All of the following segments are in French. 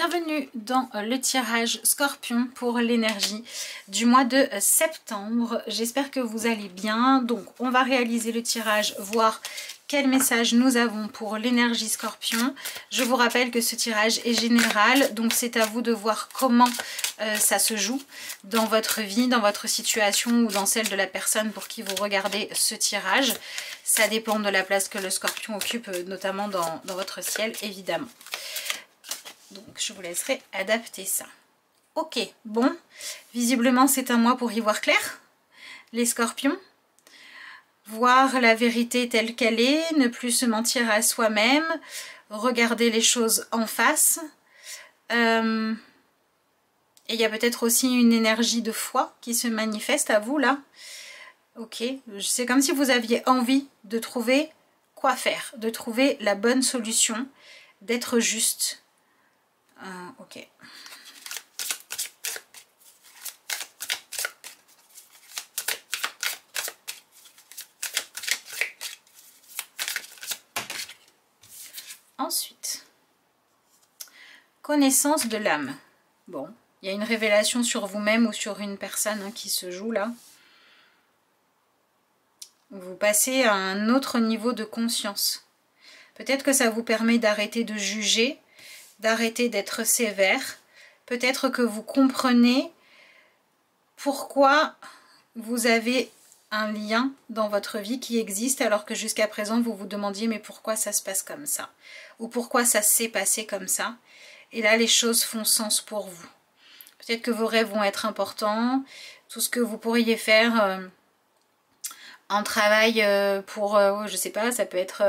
bienvenue dans le tirage Scorpion pour l'énergie du mois de septembre. J'espère que vous allez bien. Donc on va réaliser le tirage, voir quel message nous avons pour l'énergie Scorpion. Je vous rappelle que ce tirage est général, donc c'est à vous de voir comment ça se joue dans votre vie, dans votre situation ou dans celle de la personne pour qui vous regardez ce tirage. Ça dépend de la place que le Scorpion occupe, notamment dans votre ciel, évidemment. Donc je vous laisserai adapter ça. Ok, bon, visiblement c'est un mois pour y voir clair, les Scorpions. Voir la vérité telle qu'elle est, ne plus se mentir à soi-même, regarder les choses en face. Et il y a peut-être aussi une énergie de foi qui se manifeste à vous là. Ok, c'est comme si vous aviez envie de trouver quoi faire, de trouver la bonne solution, d'être juste. Ok. Ensuite, connaissance de l'âme. Bon, il y a une révélation sur vous-même ou sur une personne qui se joue là. Vous passez à un autre niveau de conscience. Peut-être que ça vous permet d'arrêter de juger, d'arrêter d'être sévère. Peut-être que vous comprenez pourquoi vous avez un lien dans votre vie qui existe alors que jusqu'à présent vous vous demandiez mais pourquoi ça se passe comme ça ou pourquoi ça s'est passé comme ça. Et là les choses font sens pour vous. Peut-être que vos rêves vont être importants, tout ce que vous pourriez faire en travail pour, je sais pas, ça peut être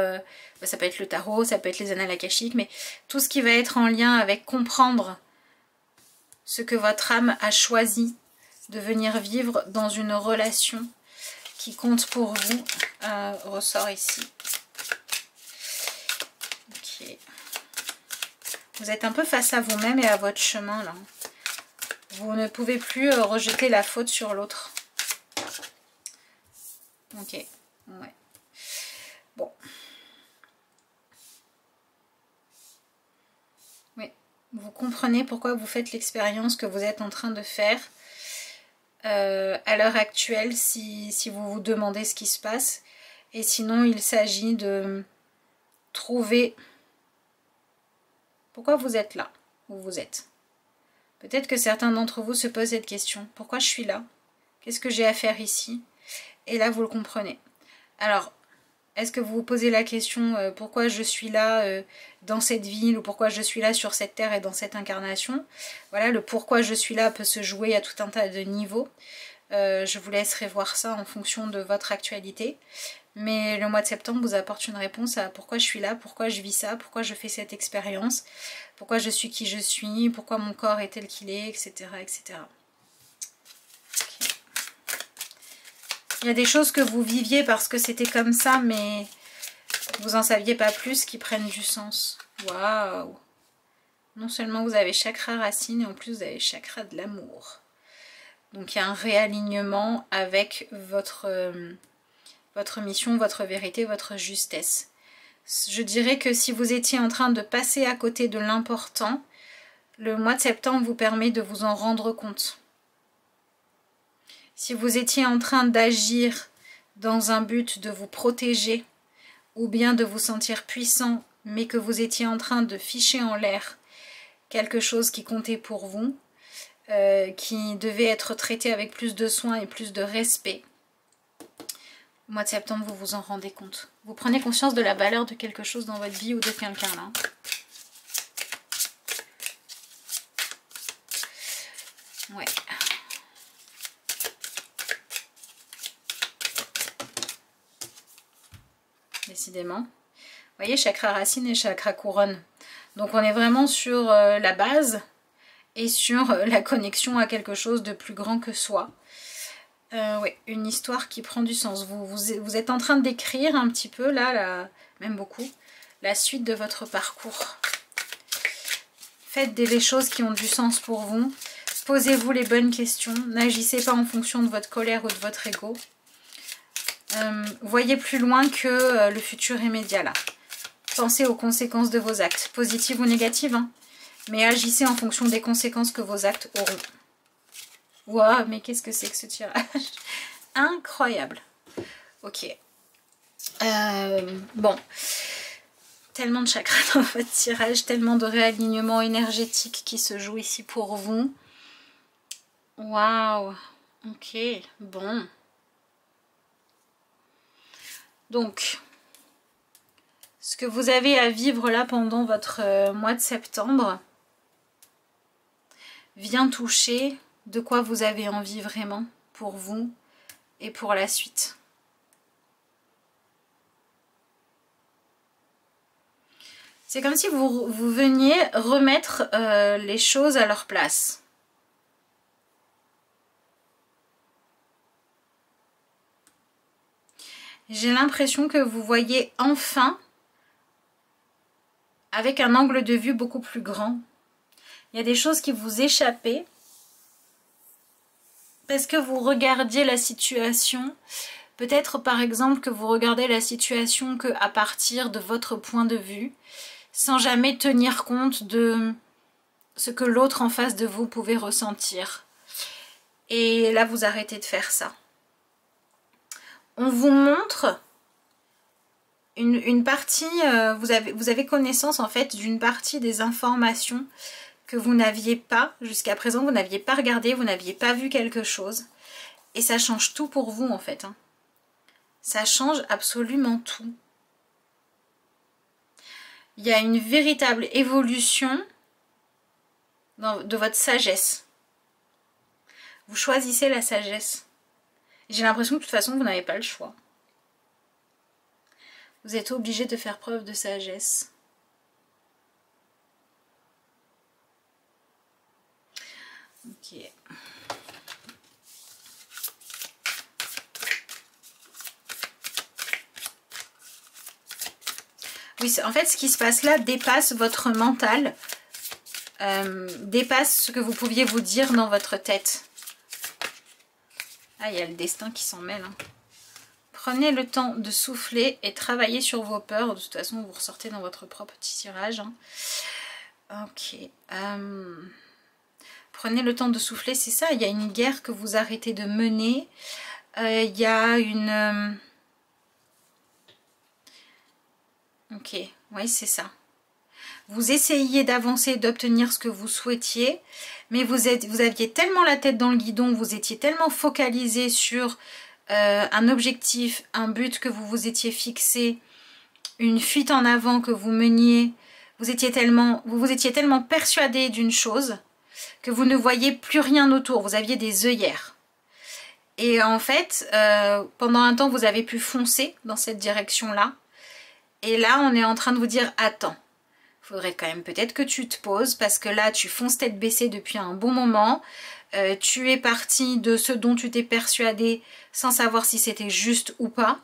le tarot, ça peut être les annales akashiques, mais tout ce qui va être en lien avec comprendre ce que votre âme a choisi de venir vivre dans une relation qui compte pour vous, ressort ici. Ok. Vous êtes un peu face à vous-même et à votre chemin là. Vous ne pouvez plus rejeter la faute sur l'autre. Ok, ouais. Bon. Oui, vous comprenez pourquoi vous faites l'expérience que vous êtes en train de faire. À l'heure actuelle, si vous vous demandez ce qui se passe. Et sinon, il s'agit de trouver pourquoi vous êtes là, où vous êtes. Peut-être que certains d'entre vous se posent cette question. Pourquoi je suis là? Qu'est-ce que j'ai à faire ici? Et là, vous le comprenez. Alors, est-ce que vous vous posez la question pourquoi je suis là dans cette ville ou pourquoi je suis là sur cette terre et dans cette incarnation? Voilà, le pourquoi je suis là peut se jouer à tout un tas de niveaux. Je vous laisserai voir ça en fonction de votre actualité. Mais le mois de septembre vous apporte une réponse à pourquoi je suis là, pourquoi je vis ça, pourquoi je fais cette expérience, pourquoi je suis qui je suis, pourquoi mon corps est tel qu'il est, etc. etc. Il y a des choses que vous viviez parce que c'était comme ça, mais vous n'en saviez pas plus qui prennent du sens. Waouh! Non seulement vous avez chakra racine, et en plus vous avez chakra de l'amour. Donc il y a un réalignement avec votre mission, votre vérité, votre justesse. Je dirais que si vous étiez en train de passer à côté de l'important, le mois de septembre vous permet de vous en rendre compte. Si vous étiez en train d'agir dans un but de vous protéger ou bien de vous sentir puissant, mais que vous étiez en train de ficher en l'air quelque chose qui comptait pour vous, qui devait être traité avec plus de soin et plus de respect, au mois de septembre, vous vous en rendez compte. Vous prenez conscience de la valeur de quelque chose dans votre vie ou de quelqu'un là. Ouais. Décidément. Vous voyez, chakra racine et chakra couronne. Donc on est vraiment sur la base et sur la connexion à quelque chose de plus grand que soi. Oui, une histoire qui prend du sens. Vous êtes en train d'écrire un petit peu, là, même beaucoup, la suite de votre parcours. Faites des choses qui ont du sens pour vous. Posez-vous les bonnes questions. N'agissez pas en fonction de votre colère ou de votre ego. Voyez plus loin que le futur immédiat là. Pensez aux conséquences de vos actes, positives ou négatives. Hein. Mais agissez en fonction des conséquences que vos actes auront. Waouh, mais qu'est-ce que c'est que ce tirage? Incroyable. Ok. Bon. Tellement de chakras dans votre tirage, tellement de réalignement énergétique qui se joue ici pour vous. Waouh. Ok, bon. Donc, ce que vous avez à vivre là pendant votre mois de septembre vient toucher de quoi vous avez envie vraiment pour vous et pour la suite. C'est comme si vous veniez remettre les choses à leur place. J'ai l'impression que vous voyez enfin avec un angle de vue beaucoup plus grand. Il y a des choses qui vous échappaient parce que vous regardiez la situation. Peut-être par exemple que vous regardez la situation qu'à partir de votre point de vue, sans jamais tenir compte de ce que l'autre en face de vous pouvait ressentir. Et là, vous arrêtez de faire ça. On vous montre une partie, vous avez connaissance en fait d'une partie des informations que vous n'aviez pas, jusqu'à présent, vous n'aviez pas regardé, vous n'aviez pas vu quelque chose. Et ça change tout pour vous en fait. Hein. Ça change absolument tout. Il y a une véritable évolution de votre sagesse. Vous choisissez la sagesse. J'ai l'impression que de toute façon, vous n'avez pas le choix. Vous êtes obligé de faire preuve de sagesse. Ok. Oui, en fait, ce qui se passe là dépasse votre mental, dépasse ce que vous pouviez vous dire dans votre tête. Ah, il y a le destin qui s'en mêle. Hein. Prenez le temps de souffler et travailler sur vos peurs. De toute façon, vous ressortez dans votre propre petit tirage. Hein. Ok. Prenez le temps de souffler, c'est ça. Il y a une guerre que vous arrêtez de mener. Il y a une... Ok, oui, c'est ça. Vous essayez d'avancer, d'obtenir ce que vous souhaitiez, mais vous aviez tellement la tête dans le guidon, vous étiez tellement focalisé sur un objectif, un but que vous vous étiez fixé, une fuite en avant que vous meniez, vous vous étiez tellement persuadé d'une chose que vous ne voyez plus rien autour, vous aviez des œillères. Et en fait, pendant un temps, vous avez pu foncer dans cette direction-là. Et là, on est en train de vous dire, attends, il faudrait quand même peut-être que tu te poses parce que là, tu fonces tête baissée depuis un bon moment. Tu es parti de ce dont tu t'es persuadé sans savoir si c'était juste ou pas.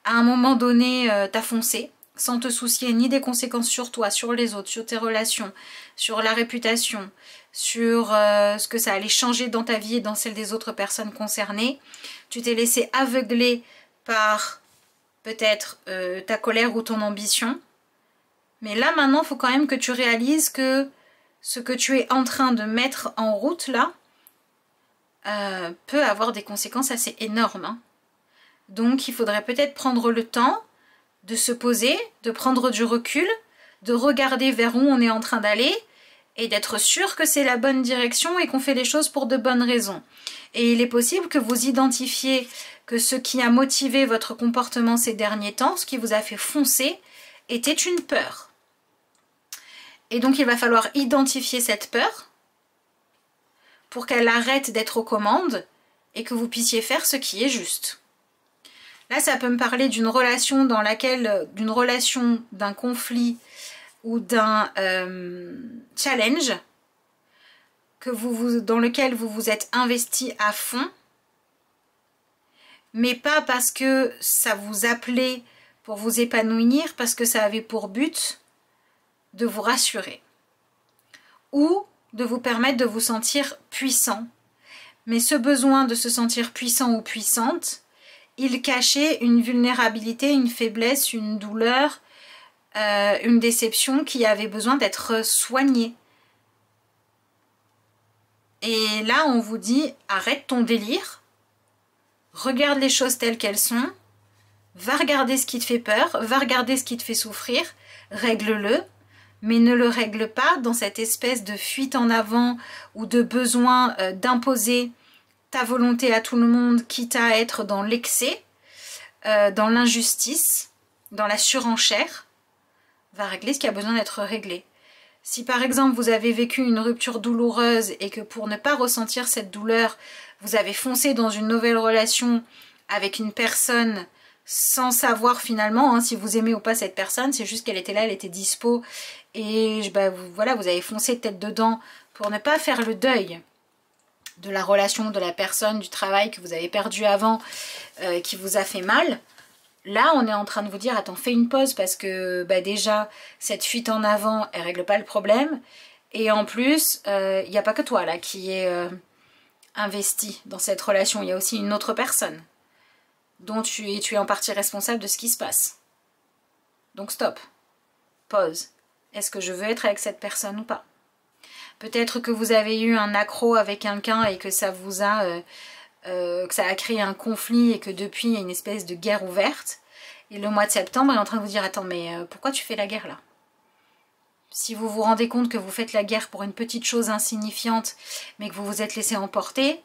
À un moment donné, tu as foncé sans te soucier ni des conséquences sur toi, sur les autres, sur tes relations, sur la réputation, sur ce que ça allait changer dans ta vie et dans celle des autres personnes concernées. Tu t'es laissé aveugler par... peut-être ta colère ou ton ambition. Mais là, maintenant, il faut quand même que tu réalises que ce que tu es en train de mettre en route, là, peut avoir des conséquences assez énormes. Hein. Donc, il faudrait peut-être prendre le temps de se poser, de prendre du recul, de regarder vers où on est en train d'aller et d'être sûr que c'est la bonne direction et qu'on fait les choses pour de bonnes raisons. Et il est possible que vous identifiez que ce qui a motivé votre comportement ces derniers temps, ce qui vous a fait foncer, était une peur. Et donc il va falloir identifier cette peur pour qu'elle arrête d'être aux commandes et que vous puissiez faire ce qui est juste. Là, ça peut me parler d'une relation dans laquelle, d'un conflit ou d'un challenge dans lequel vous vous êtes investi à fond, mais pas parce que ça vous appelait pour vous épanouir, parce que ça avait pour but de vous rassurer ou de vous permettre de vous sentir puissant. Mais ce besoin de se sentir puissant ou puissante, il cachait une vulnérabilité, une faiblesse, une douleur, une déception qui avait besoin d'être soignée, Et là, on vous dit, arrête ton délire, regarde les choses telles qu'elles sont, va regarder ce qui te fait peur, va regarder ce qui te fait souffrir, règle-le, mais ne le règle pas dans cette espèce de fuite en avant ou de besoin d'imposer ta volonté à tout le monde, quitte à être dans l'excès, dans l'injustice, dans la surenchère. Va régler ce qui a besoin d'être réglé. Si par exemple vous avez vécu une rupture douloureuse et que pour ne pas ressentir cette douleur, vous avez foncé dans une nouvelle relation avec une personne sans savoir finalement si vous aimez ou pas cette personne, c'est juste qu'elle était là, elle était dispo et voilà, vous avez foncé tête dedans pour ne pas faire le deuil de la relation, de la personne, du travail que vous avez perdu avant, qui vous a fait mal. Là, on est en train de vous dire, attends, fais une pause parce que déjà, cette fuite en avant, elle règle pas le problème. Et en plus, il n'y a pas que toi là qui est investi dans cette relation. Il y a aussi une autre personne dont tu es en partie responsable de ce qui se passe. Donc stop, pause. Est-ce que je veux être avec cette personne ou pas? Peut-être que vous avez eu un accro avec quelqu'un et que ça vous a... que ça a créé un conflit et que depuis il y a une espèce de guerre ouverte. Et le mois de septembre, il est en train de vous dire, attends, mais pourquoi tu fais la guerre là? Si vous vous rendez compte que vous faites la guerre pour une petite chose insignifiante, mais que vous vous êtes laissé emporter,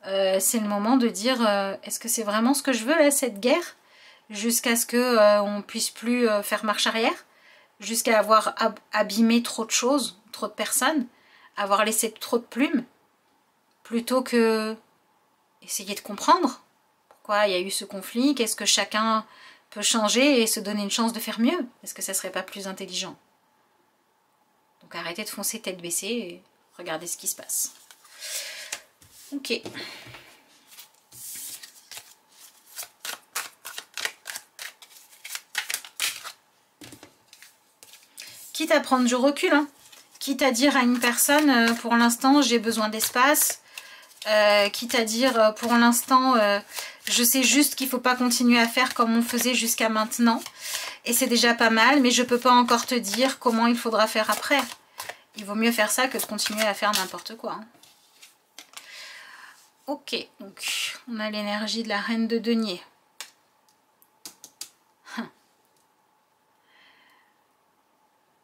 c'est le moment de dire, est-ce que c'est vraiment ce que je veux là, cette guerre? Jusqu'à ce qu'on ne puisse plus faire marche arrière? Jusqu'à avoir abîmé trop de choses, trop de personnes? Avoir laissé trop de plumes? Plutôt que... essayer de comprendre pourquoi il y a eu ce conflit, qu'est-ce que chacun peut changer et se donner une chance de faire mieux. Est-ce que ça serait pas plus intelligent? Donc arrêtez de foncer tête baissée et regardez ce qui se passe. Ok. Quitte à prendre du recul, hein. Quitte à dire à une personne, pour l'instant j'ai besoin d'espace, quitte à dire pour l'instant je sais juste qu'il ne faut pas continuer à faire comme on faisait jusqu'à maintenant et c'est déjà pas mal, mais je ne peux pas encore te dire comment il faudra faire après. Il vaut mieux faire ça que de continuer à faire n'importe quoi, hein. Ok, donc on a l'énergie de la reine de denier.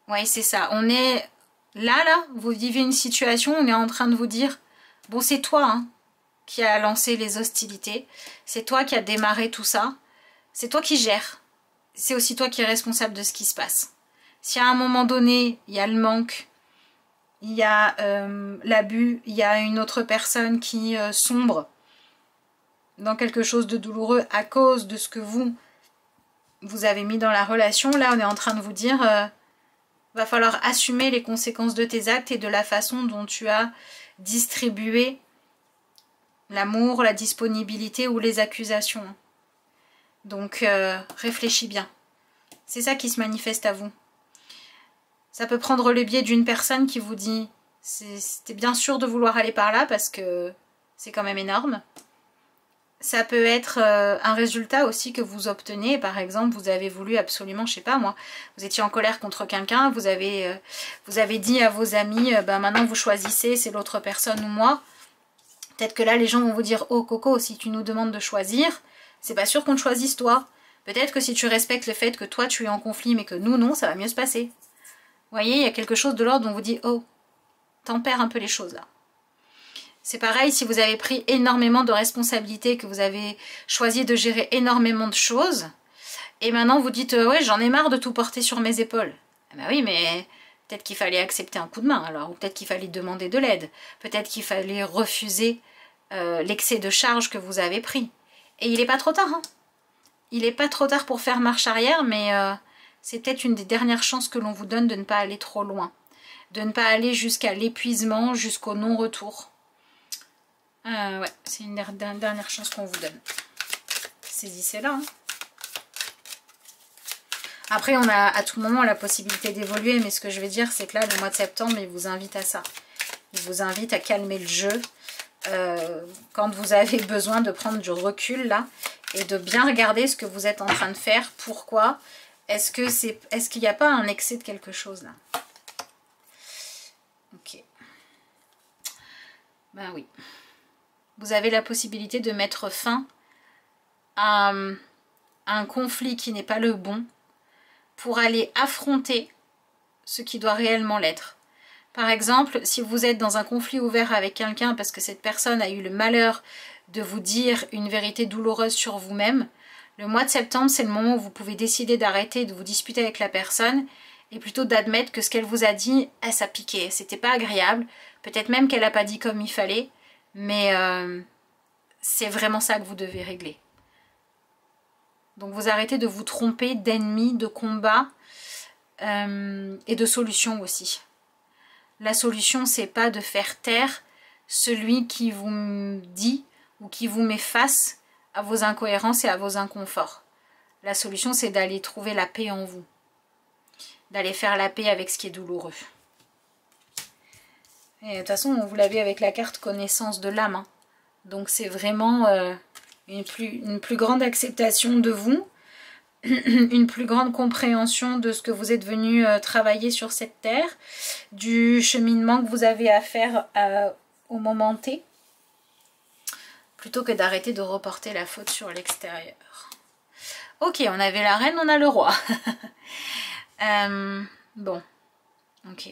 Oui, c'est ça, on est là, vous vivez une situation, on est en train de vous dire, bon c'est toi hein, qui a lancé les hostilités, c'est toi qui a démarré tout ça, c'est toi qui gères, c'est aussi toi qui es responsable de ce qui se passe. Si à un moment donné, il y a le manque, il y a l'abus, il y a une autre personne qui sombre dans quelque chose de douloureux à cause de ce que vous avez mis dans la relation, là on est en train de vous dire, va falloir assumer les conséquences de tes actes et de la façon dont tu as distribué l'amour, la disponibilité ou les accusations. Donc réfléchis bien. C'est ça qui se manifeste à vous. Ça peut prendre le biais d'une personne qui vous dit c'était bien sûr de vouloir aller par là parce que c'est quand même énorme. Ça peut être un résultat aussi que vous obtenez. Par exemple, vous avez voulu absolument, je sais pas moi, vous étiez en colère contre quelqu'un, vous avez dit à vos amis, maintenant vous choisissez, c'est l'autre personne ou moi. Peut-être que là, les gens vont vous dire, oh Coco, si tu nous demandes de choisir, c'est pas sûr qu'on te choisisse toi. Peut-être que si tu respectes le fait que toi tu es en conflit, mais que nous non, ça va mieux se passer. Vous voyez, il y a quelque chose de l'ordre dont on vous dit, oh, tempère un peu les choses là. C'est pareil si vous avez pris énormément de responsabilités, que vous avez choisi de gérer énormément de choses, et maintenant vous dites, ouais, j'en ai marre de tout porter sur mes épaules. Ah bah oui, mais peut-être qu'il fallait accepter un coup de main alors, ou peut-être qu'il fallait demander de l'aide, peut-être qu'il fallait refuser l'excès de charge que vous avez pris. Et il n'est pas trop tard, hein. Il n'est pas trop tard pour faire marche arrière, mais c'est peut-être une des dernières chances que l'on vous donne de ne pas aller trop loin, de ne pas aller jusqu'à l'épuisement, jusqu'au non-retour. Ouais, c'est une dernière chance qu'on vous donne. Saisissez-la. Hein. Après, on a à tout moment la possibilité d'évoluer, mais ce que je vais dire, c'est que là, le mois de septembre, il vous invite à ça. Il vous invite à calmer le jeu quand vous avez besoin de prendre du recul, là, et de bien regarder ce que vous êtes en train de faire. Pourquoi? Est-ce qu'il n'y a pas un excès de quelque chose, là? Ok. Ben oui. Vous avez la possibilité de mettre fin à un conflit qui n'est pas le bon pour aller affronter ce qui doit réellement l'être. Par exemple, si vous êtes dans un conflit ouvert avec quelqu'un parce que cette personne a eu le malheur de vous dire une vérité douloureuse sur vous-même, le mois de septembre, c'est le moment où vous pouvez décider d'arrêter de vous disputer avec la personne et plutôt d'admettre que ce qu'elle vous a dit, ça piquait, c'était pas agréable, peut-être même qu'elle n'a pas dit comme il fallait, mais c'est vraiment ça que vous devez régler. Donc vous arrêtez de vous tromper d'ennemis, de combats et de solutions aussi. La solution, c'est pas de faire taire celui qui vous dit ou qui vous met face à vos incohérences et à vos inconforts. La solution, c'est d'aller trouver la paix en vous. D'aller faire la paix avec ce qui est douloureux. Et de toute façon, vous l'avez avec la carte connaissance de l'âme. Hein. Donc c'est vraiment une plus grande acceptation de vous, une plus grande compréhension de ce que vous êtes venu travailler sur cette terre, du cheminement que vous avez à faire au moment T, plutôt que d'arrêter de reporter la faute sur l'extérieur. Ok, on avait la reine, on a le roi. Bon, ok.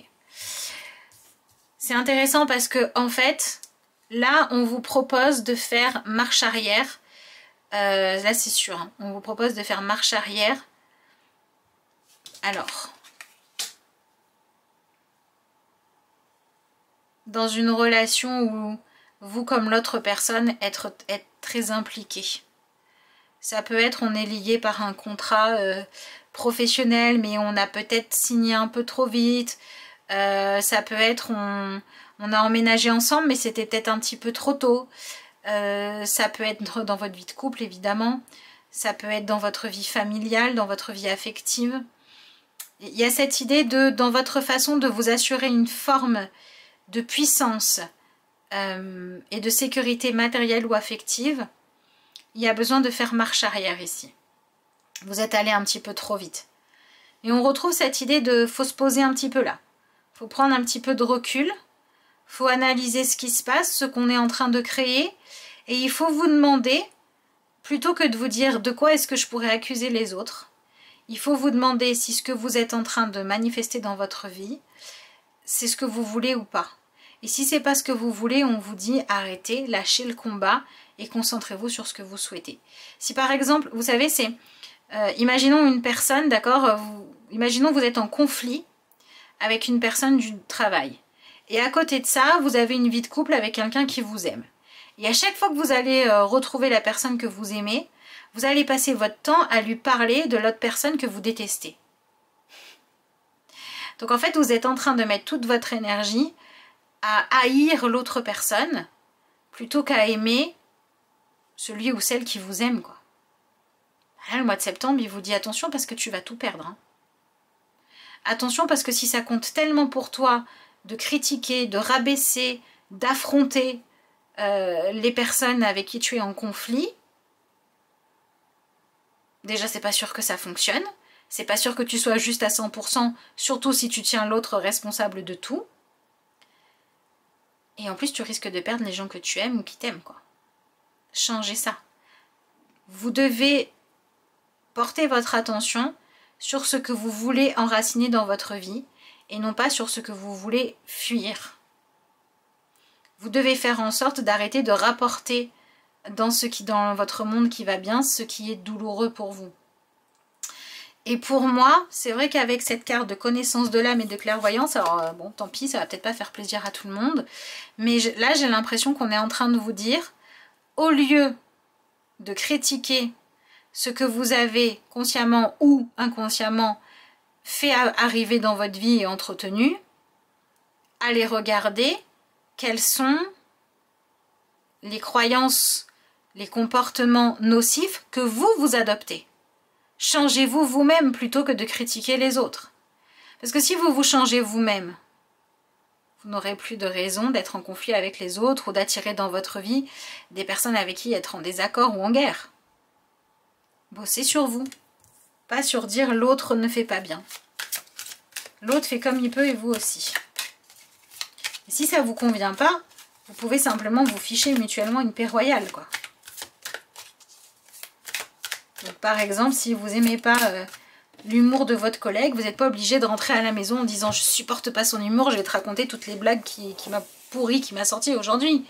C'est intéressant parce que en fait, là, on vous propose de faire marche arrière. Là, c'est sûr, hein, on vous propose de faire marche arrière. Alors, dans une relation où vous, comme l'autre personne, êtes très impliqué. Ça peut être, on est lié par un contrat professionnel, mais on a peut-être signé un peu trop vite. Ça peut être, on a emménagé ensemble, mais c'était peut-être un petit peu trop tôt. Ça peut être dans votre vie de couple, évidemment. Ça peut être dans votre vie familiale, dans votre vie affective. Il y a cette idée de, dans votre façon de vous assurer une forme de puissance et de sécurité matérielle ou affective, il y a besoin de faire marche arrière ici. Vous êtes allé un petit peu trop vite. Et on retrouve cette idée de, faut se poser un petit peu là. Faut prendre un petit peu de recul. Faut analyser ce qui se passe, ce qu'on est en train de créer. Et il faut vous demander, plutôt que de vous dire de quoi est-ce que je pourrais accuser les autres, il faut vous demander si ce que vous êtes en train de manifester dans votre vie, c'est ce que vous voulez ou pas. Et si c'est pas ce que vous voulez, on vous dit arrêtez, lâchez le combat et concentrez-vous sur ce que vous souhaitez. Si par exemple, vous savez, c'est, imaginons une personne, d'accord, imaginons que vous êtes en conflit avec une personne du travail. Et à côté de ça, vous avez une vie de couple avec quelqu'un qui vous aime. Et à chaque fois que vous allez retrouver la personne que vous aimez, vous allez passer votre temps à lui parler de l'autre personne que vous détestez. Donc en fait, vous êtes en train de mettre toute votre énergie à haïr l'autre personne plutôt qu'à aimer celui ou celle qui vous aime, quoi. Là, le mois de septembre, il vous dit attention parce que tu vas tout perdre. Hein. Attention parce que si ça compte tellement pour toi de critiquer, de rabaisser, d'affronter les personnes avec qui tu es en conflit, déjà c'est pas sûr que ça fonctionne, c'est pas sûr que tu sois juste à 100%, surtout si tu tiens l'autre responsable de tout. Et en plus tu risques de perdre les gens que tu aimes ou qui t'aiment, quoi. Changez ça. Vous devez porter votre attention sur ce que vous voulez enraciner dans votre vie et non pas sur ce que vous voulez fuir. Vous devez faire en sorte d'arrêter de rapporter dans votre monde qui va bien ce qui est douloureux pour vous. Et pour moi, c'est vrai qu'avec cette carte de connaissance de l'âme et de clairvoyance, alors bon, tant pis, ça va peut-être pas faire plaisir à tout le monde, mais là j'ai l'impression qu'on est en train de vous dire, au lieu de critiquer ce que vous avez consciemment ou inconsciemment fait arriver dans votre vie et entretenu, allez regarder quelles sont les croyances, les comportements nocifs que vous adoptez. Changez-vous vous-même plutôt que de critiquer les autres. Parce que si vous vous changez vous-même, vous n'aurez plus de raison d'être en conflit avec les autres ou d'attirer dans votre vie des personnes avec qui être en désaccord ou en guerre. Bossez sur vous, pas sur dire l'autre ne fait pas bien. L'autre fait comme il peut et vous aussi. Et si ça ne vous convient pas, Vous pouvez simplement vous ficher mutuellement une paix royale, quoi. Donc, par exemple, si vous n'aimez pas l'humour de votre collègue, vous n'êtes pas obligé de rentrer à la maison en disant « je supporte pas son humour, je vais te raconter toutes les blagues qui m'a pourri, qui m'a sorti aujourd'hui ».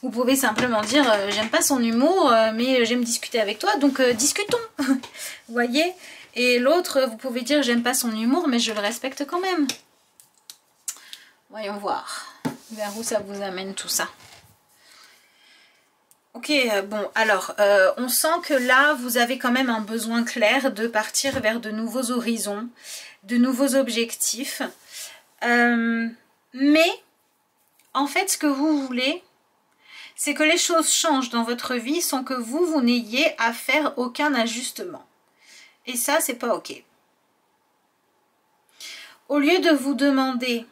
Vous pouvez simplement dire « j'aime pas son humour, mais j'aime discuter avec toi, donc discutons ». Vous voyez? Et l'autre, vous pouvez dire « j'aime pas son humour, mais je le respecte quand même ». Voyons voir vers où ça vous amène tout ça. Ok, bon, alors, on sent que là, vous avez quand même un besoin clair de partir vers de nouveaux horizons, de nouveaux objectifs. Mais, en fait, ce que vous voulez, c'est que les choses changent dans votre vie sans que vous n'ayez à faire aucun ajustement. Et ça, c'est pas ok. Au lieu de vous demander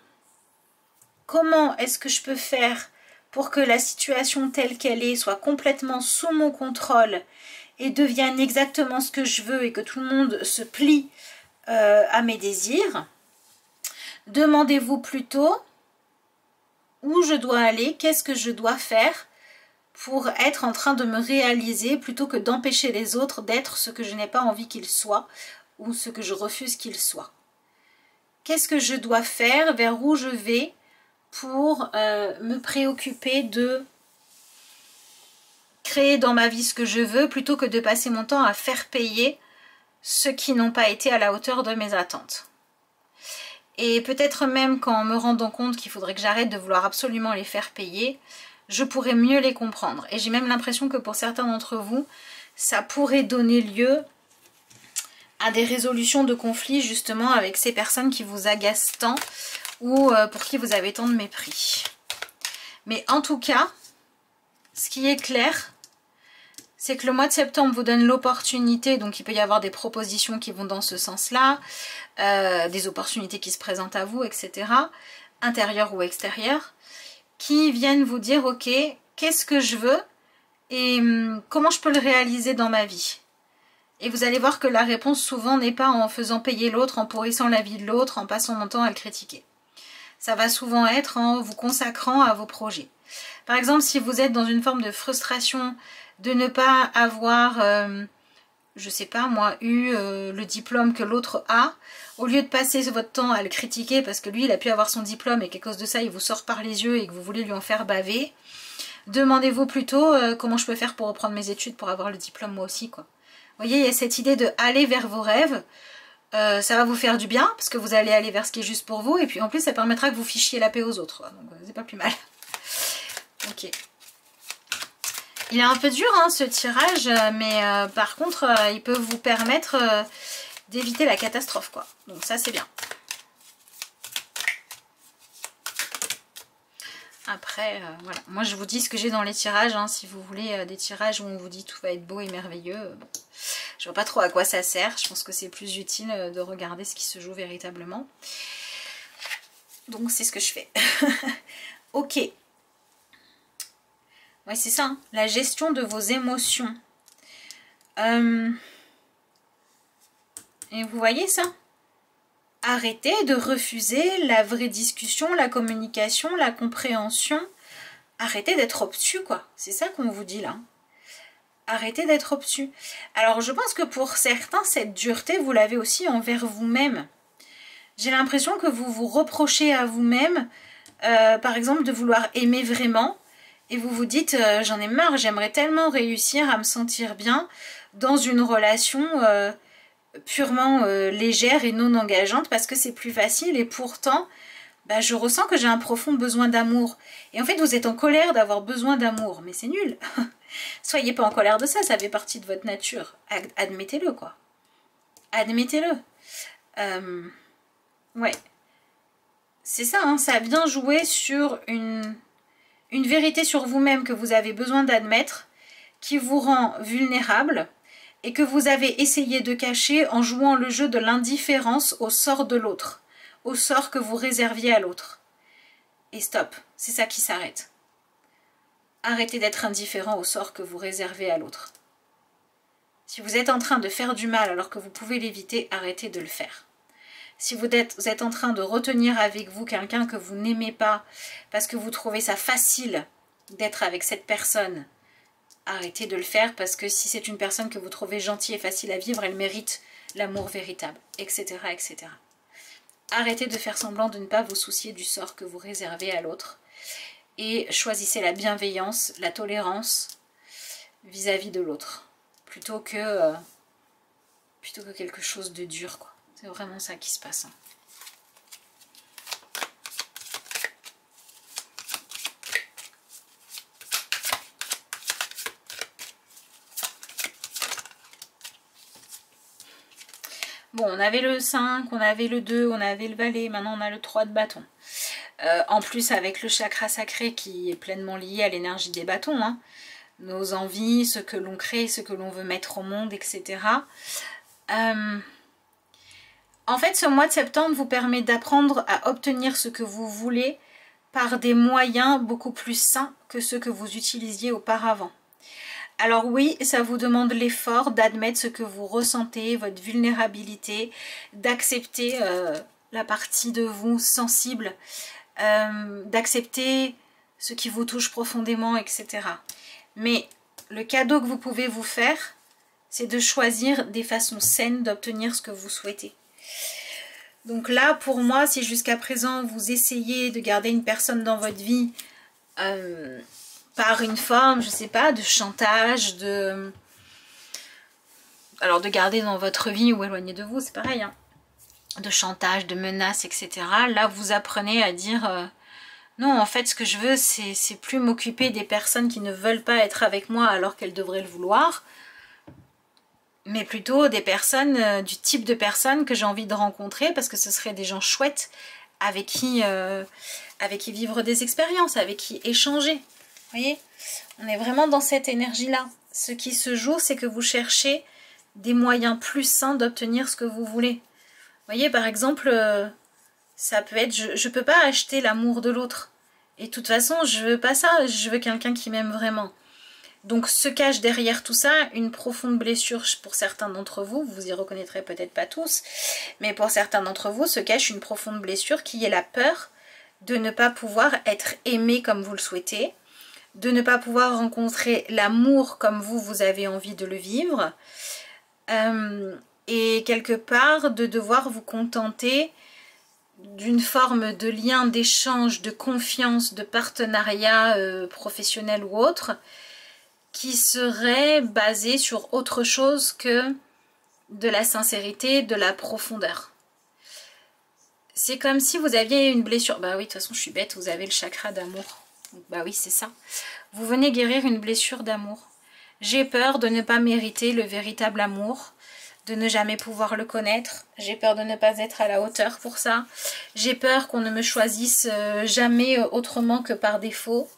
comment est-ce que je peux faire pour que la situation telle qu'elle est soit complètement sous mon contrôle et devienne exactement ce que je veux et que tout le monde se plie à mes désirs, demandez-vous plutôt où je dois aller, qu'est-ce que je dois faire pour être en train de me réaliser plutôt que d'empêcher les autres d'être ce que je n'ai pas envie qu'ils soient ou ce que je refuse qu'ils soient. Qu'est-ce que je dois faire, vers où je vais pour me préoccuper de créer dans ma vie ce que je veux plutôt que de passer mon temps à faire payer ceux qui n'ont pas été à la hauteur de mes attentes. Et peut-être même qu'en me rendant compte qu'il faudrait que j'arrête de vouloir absolument les faire payer, je pourrais mieux les comprendre. Et j'ai même l'impression que pour certains d'entre vous, ça pourrait donner lieu à des résolutions de conflits justement avec ces personnes qui vous agacent tant ou pour qui vous avez tant de mépris. Mais en tout cas, ce qui est clair, c'est que le mois de septembre vous donne l'opportunité, donc il peut y avoir des propositions qui vont dans ce sens-là, des opportunités qui se présentent à vous, etc., intérieures ou extérieures, qui viennent vous dire, ok, qu'est-ce que je veux et comment je peux le réaliser dans ma vie. Et vous allez voir que la réponse souvent n'est pas en faisant payer l'autre, en pourrissant la vie de l'autre, en passant mon temps à le critiquer. Ça va souvent être en vous consacrant à vos projets. Par exemple, si vous êtes dans une forme de frustration de ne pas avoir, je sais pas moi, eu le diplôme que l'autre a, au lieu de passer votre temps à le critiquer parce que lui il a pu avoir son diplôme et qu'à cause de ça il vous sort par les yeux et que vous voulez lui en faire baver, demandez-vous plutôt comment je peux faire pour reprendre mes études pour avoir le diplôme moi aussi, quoi. Vous voyez, il y a cette idée de aller vers vos rêves. Ça va vous faire du bien parce que vous allez aller vers ce qui est juste pour vous et puis en plus ça permettra que vous fichiez la paix aux autres, donc c'est pas plus mal. Ok, il est un peu dur hein, ce tirage, mais par contre il peut vous permettre d'éviter la catastrophe, quoi, donc ça c'est bien. Après voilà, moi je vous dis ce que j'ai dans les tirages, hein, si vous voulez des tirages où on vous dit tout va être beau et merveilleux, bon. Je vois pas trop à quoi ça sert, je pense que c'est plus utile de regarder ce qui se joue véritablement. Donc c'est ce que je fais. Ok. Ouais, c'est ça, hein, la gestion de vos émotions. Et vous voyez ça? Arrêtez de refuser la vraie discussion, la communication, la compréhension. Arrêtez d'être obtus, quoi. C'est ça qu'on vous dit là. Arrêtez d'être obtus. Alors je pense que pour certains, cette dureté, vous l'avez aussi envers vous-même. J'ai l'impression que vous vous reprochez à vous-même, par exemple, de vouloir aimer vraiment. Et vous vous dites, j'en ai marre, j'aimerais tellement réussir à me sentir bien dans une relation purement légère et non engageante parce que c'est plus facile. Et pourtant, bah, je ressens que j'ai un profond besoin d'amour. Et en fait, vous êtes en colère d'avoir besoin d'amour. Mais c'est nul. Soyez pas en colère de ça, ça fait partie de votre nature. Admettez-le, quoi. Admettez-le. Ouais. C'est ça, hein, ça vient jouer sur une vérité sur vous-même que vous avez besoin d'admettre, qui vous rend vulnérable et que vous avez essayé de cacher en jouant le jeu de l'indifférence au sort de l'autre, au sort que vous réserviez à l'autre. Et stop, c'est ça qui s'arrête. Arrêtez d'être indifférent au sort que vous réservez à l'autre. Si vous êtes en train de faire du mal alors que vous pouvez l'éviter, arrêtez de le faire. Si vous êtes en train de retenir avec vous quelqu'un que vous n'aimez pas parce que vous trouvez ça facile d'être avec cette personne, arrêtez de le faire, parce que si c'est une personne que vous trouvez gentille et facile à vivre, elle mérite l'amour véritable, etc., etc. Arrêtez de faire semblant de ne pas vous soucier du sort que vous réservez à l'autre et choisissez la bienveillance, la tolérance vis-à-vis de l'autre plutôt que quelque chose de dur, quoi. C'est vraiment ça qui se passe. Hein. Bon, on avait le 5, on avait le 2, on avait le valet, maintenant on a le 3 de bâton. En plus avec le chakra sacré qui est pleinement lié à l'énergie des bâtons, hein. Nos envies, ce que l'on crée, ce que l'on veut mettre au monde, etc. En fait, ce mois de septembre vous permet d'apprendre à obtenir ce que vous voulez par des moyens beaucoup plus sains que ceux que vous utilisiez auparavant. Alors oui, ça vous demande l'effort d'admettre ce que vous ressentez, votre vulnérabilité, d'accepter la partie de vous sensible, d'accepter ce qui vous touche profondément, etc. Mais le cadeau que vous pouvez vous faire, c'est de choisir des façons saines d'obtenir ce que vous souhaitez. Donc là, pour moi, si jusqu'à présent vous essayez de garder une personne dans votre vie par une forme, je sais pas, de chantage, alors de garder dans votre vie ou éloigné de vous, c'est pareil, hein, de chantage, de menaces, etc. Là, vous apprenez à dire non, en fait, ce que je veux, c'est plus m'occuper des personnes qui ne veulent pas être avec moi alors qu'elles devraient le vouloir, mais plutôt des personnes, du type de personnes que j'ai envie de rencontrer, parce que ce seraient des gens chouettes avec qui vivre des expériences, avec qui échanger. Vous voyez, on est vraiment dans cette énergie-là. Ce qui se joue, c'est que vous cherchez des moyens plus sains d'obtenir ce que vous voulez. Vous voyez, par exemple, ça peut être, je peux pas acheter l'amour de l'autre. Et de toute façon, je veux pas ça, je veux quelqu'un qui m'aime vraiment. Donc se cache derrière tout ça une profonde blessure pour certains d'entre vous, vous y reconnaîtrez peut-être pas tous, mais pour certains d'entre vous se cache une profonde blessure qui est la peur de ne pas pouvoir être aimé comme vous le souhaitez, de ne pas pouvoir rencontrer l'amour comme vous avez envie de le vivre, et quelque part de devoir vous contenter d'une forme de lien, d'échange, de confiance, de partenariat professionnel ou autre, qui serait basé sur autre chose que de la sincérité, de la profondeur. C'est comme si vous aviez une blessure. Bah oui, de toute façon, je suis bête, vous avez le chakra d'amour. Bah oui, c'est ça. Vous venez guérir une blessure d'amour. J'ai peur de ne pas mériter le véritable amour, de ne jamais pouvoir le connaître. J'ai peur de ne pas être à la hauteur pour ça. J'ai peur qu'on ne me choisisse jamais autrement que par défaut.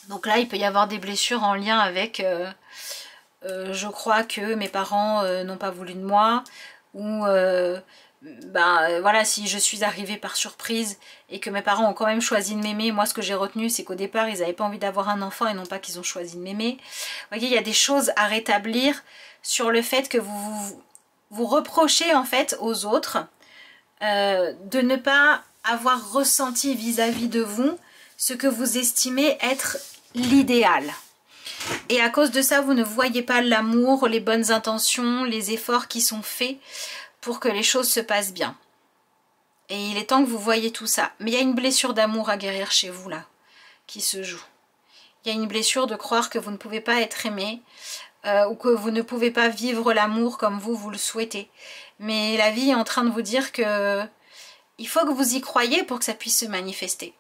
Donc là, il peut y avoir des blessures en lien avec je crois que mes parents n'ont pas voulu de moi, ou voilà, si je suis arrivée par surprise et que mes parents ont quand même choisi de m'aimer, moi ce que j'ai retenu c'est qu'au départ ils n'avaient pas envie d'avoir un enfant et non pas qu'ils ont choisi de m'aimer. Vous voyez, il y a des choses à rétablir sur le fait que vous reprochez en fait aux autres de ne pas avoir ressenti vis-à-vis de vous ce que vous estimez être l'idéal. Et à cause de ça, vous ne voyez pas l'amour, les bonnes intentions, les efforts qui sont faits pour que les choses se passent bien. Et il est temps que vous voyez tout ça. Mais il y a une blessure d'amour à guérir chez vous là, qui se joue. Il y a une blessure de croire que vous ne pouvez pas être aimé, ou que vous ne pouvez pas vivre l'amour comme vous le souhaitez. Mais la vie est en train de vous dire que il faut que vous y croyiez pour que ça puisse se manifester.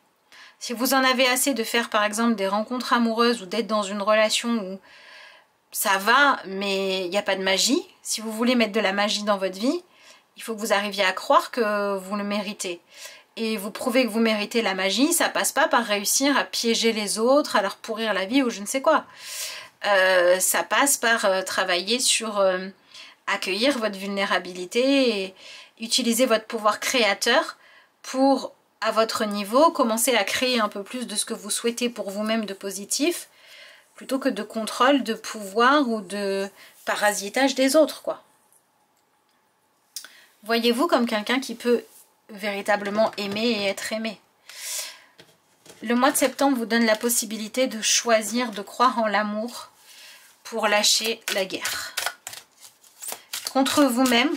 Si vous en avez assez de faire par exemple des rencontres amoureuses ou d'être dans une relation où ça va mais il n'y a pas de magie, si vous voulez mettre de la magie dans votre vie, il faut que vous arriviez à croire que vous le méritez. Et vous prouvez que vous méritez la magie, ça passe pas par réussir à piéger les autres, à leur pourrir la vie ou je ne sais quoi. Ça passe par travailler sur accueillir votre vulnérabilité et utiliser votre pouvoir créateur pour, à votre niveau, commencer à créer un peu plus de ce que vous souhaitez pour vous-même de positif, plutôt que de contrôle, de pouvoir ou de parasitage des autres, quoi. Voyez-vous comme quelqu'un qui peut véritablement aimer et être aimé. Le mois de septembre vous donne la possibilité de choisir de croire en l'amour pour lâcher la guerre. Contre vous-même,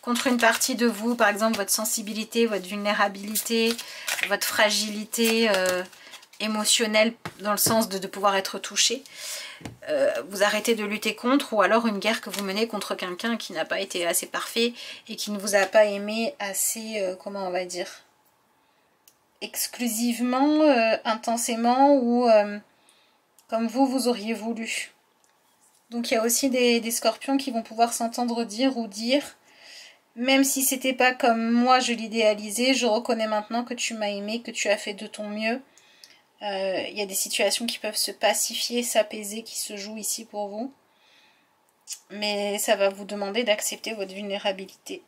contre une partie de vous, par exemple votre sensibilité, votre vulnérabilité, votre fragilité émotionnelle dans le sens de pouvoir être touché. Vous arrêtez de lutter contre, ou alors une guerre que vous menez contre quelqu'un qui n'a pas été assez parfait et qui ne vous a pas aimé assez, comment on va dire, exclusivement, intensément, ou comme vous auriez voulu. Donc il y a aussi des scorpions qui vont pouvoir s'entendre dire ou dire, même si c'était pas comme moi je l'idéalisais, je reconnais maintenant que tu m'as aimé, que tu as fait de ton mieux. Il y a des situations qui peuvent se pacifier, s'apaiser, qui se jouent ici pour vous. Mais ça va vous demander d'accepter votre vulnérabilité.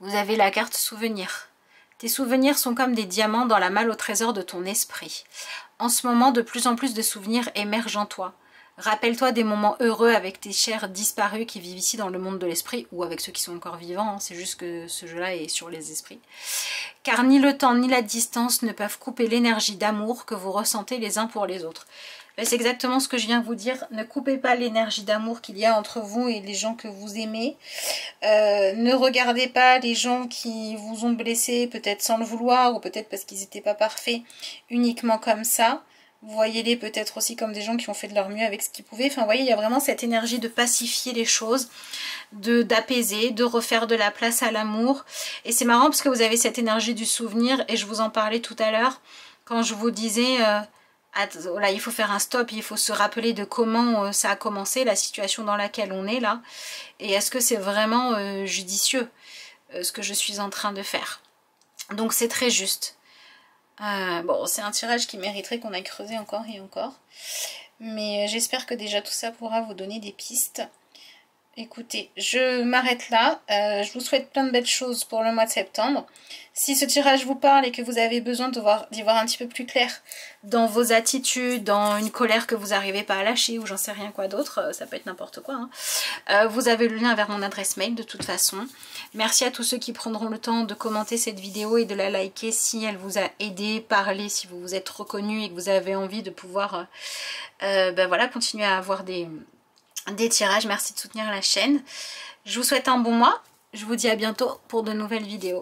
Vous avez la carte souvenir. Tes souvenirs sont comme des diamants dans la malle au trésor de ton esprit. En ce moment, de plus en plus de souvenirs émergent en toi. Rappelle-toi des moments heureux avec tes chers disparus qui vivent ici dans le monde de l'esprit, ou avec ceux qui sont encore vivants, hein. C'est juste que ce jeu-là est sur les esprits. Car ni le temps ni la distance ne peuvent couper l'énergie d'amour que vous ressentez les uns pour les autres. C'est exactement ce que je viens de vous dire. Ne coupez pas l'énergie d'amour qu'il y a entre vous et les gens que vous aimez. Ne regardez pas les gens qui vous ont blessé, peut-être sans le vouloir, ou peut-être parce qu'ils n'étaient pas parfaits, uniquement comme ça. Voyez-les peut-être aussi comme des gens qui ont fait de leur mieux avec ce qu'ils pouvaient. Enfin, vous voyez, il y a vraiment cette énergie de pacifier les choses, d'apaiser, de refaire de la place à l'amour. Et c'est marrant parce que vous avez cette énergie du souvenir, et je vous en parlais tout à l'heure, quand je vous disais, là, il faut faire un stop, il faut se rappeler de comment ça a commencé, la situation dans laquelle on est là. Et est-ce que c'est vraiment judicieux, ce que je suis en train de faire. Donc c'est très juste. Bon, c'est un tirage qui mériterait qu'on aille creuser encore et encore. Mais j'espère que déjà tout ça pourra vous donner des pistes. Écoutez, je m'arrête là. Je vous souhaite plein de belles choses pour le mois de septembre. Si ce tirage vous parle et que vous avez besoin d'y voir un petit peu plus clair dans vos attitudes, dans une colère que vous n'arrivez pas à lâcher ou j'en sais rien quoi d'autre, ça peut être n'importe quoi, hein. Vous avez le lien vers mon adresse mail de toute façon. Merci à tous ceux qui prendront le temps de commenter cette vidéo et de la liker si elle vous a aidé, parlé, si vous vous êtes reconnu et que vous avez envie de pouvoir voilà, continuer à avoir des tirages. Merci de soutenir la chaîne. Je vous souhaite un bon mois. Je vous dis à bientôt pour de nouvelles vidéos.